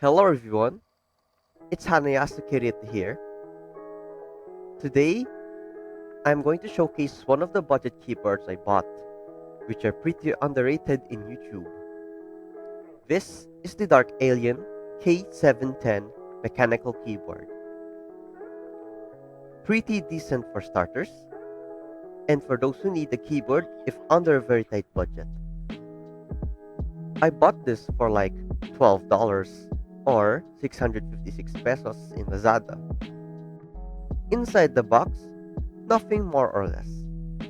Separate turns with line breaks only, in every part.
Hello everyone, it's Hanayasa Kirita here. Today, I'm going to showcase one of the budget keyboards I bought, which are pretty underrated in YouTube. This is the Dark Alien K710 mechanical keyboard. Pretty decent for starters, and for those who need a keyboard if under a very tight budget. I bought this for like $12 or 656 pesos in Lazada. Inside the box, nothing more or less.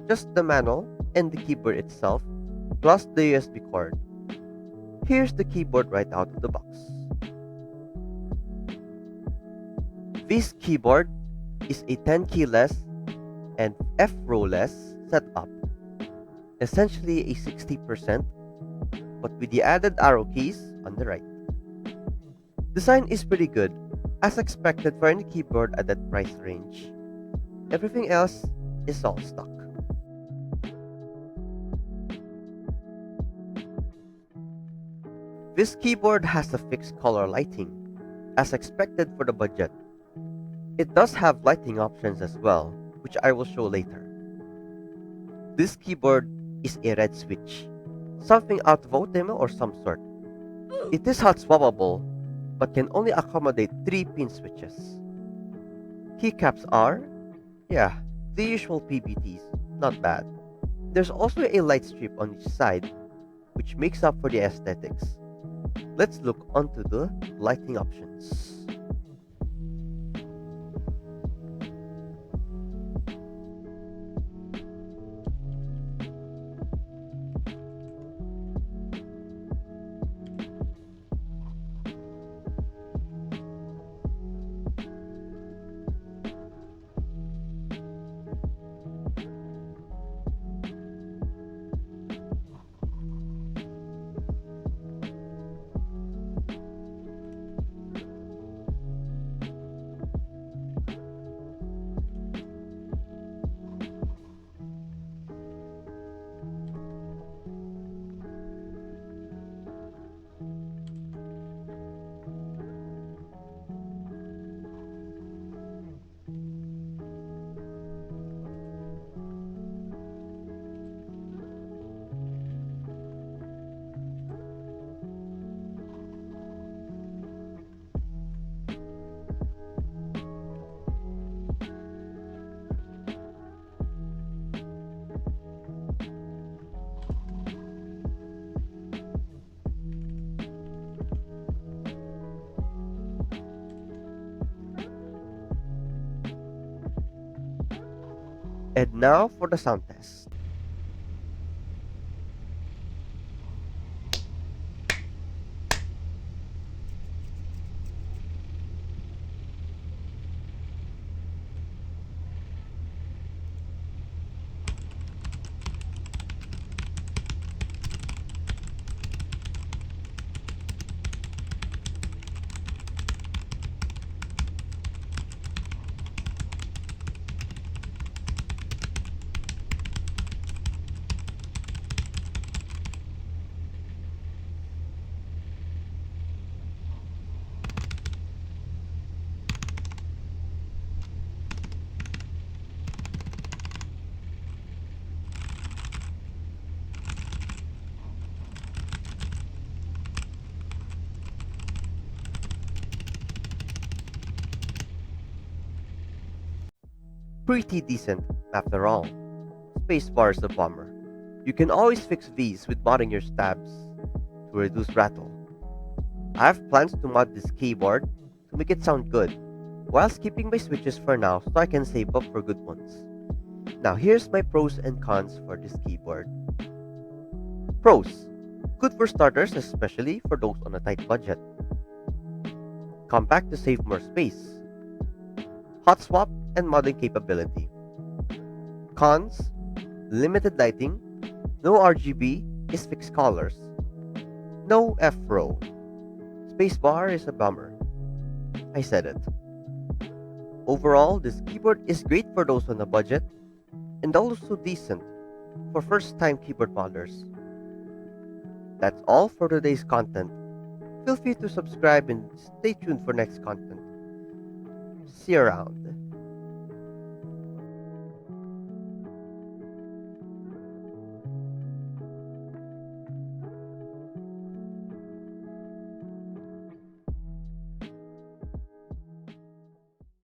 Just the manual and the keyboard itself, plus the USB cord. Here's the keyboard right out of the box. This keyboard is a 10 keyless and FRL-less setup. Essentially a 60%, but with the added arrow keys on the right. Design is pretty good, as expected for any keyboard at that price range. Everything else is all stock. This keyboard has a fixed color lighting, as expected for the budget. It does have lighting options as well, which I will show later. This keyboard is a red switch, something out of Otema or some sort. It is hot swappable, but can only accommodate 3 pin switches. Keycaps are, the usual PBTs, not bad. There's also a light strip on each side, which makes up for the aesthetics. Let's look onto the lighting options. And now for the sound test. Pretty decent, after all. Spacebar is a bummer. You can always fix these with modding your stabs to reduce rattle. I have plans to mod this keyboard to make it sound good, whilst keeping my switches for now so I can save up for good ones. Now here's my pros and cons for this keyboard. Pros. Good for starters, especially for those on a tight budget. Compact to save more space. Hot swap and modding capability. Cons: limited lighting, no RGB is fixed colors, no F-row. Spacebar is a bummer. I said it. Overall, this keyboard is great for those on a budget and also decent for first-time keyboard modders. That's all for today's content. Feel free to subscribe and stay tuned for next content. See you around.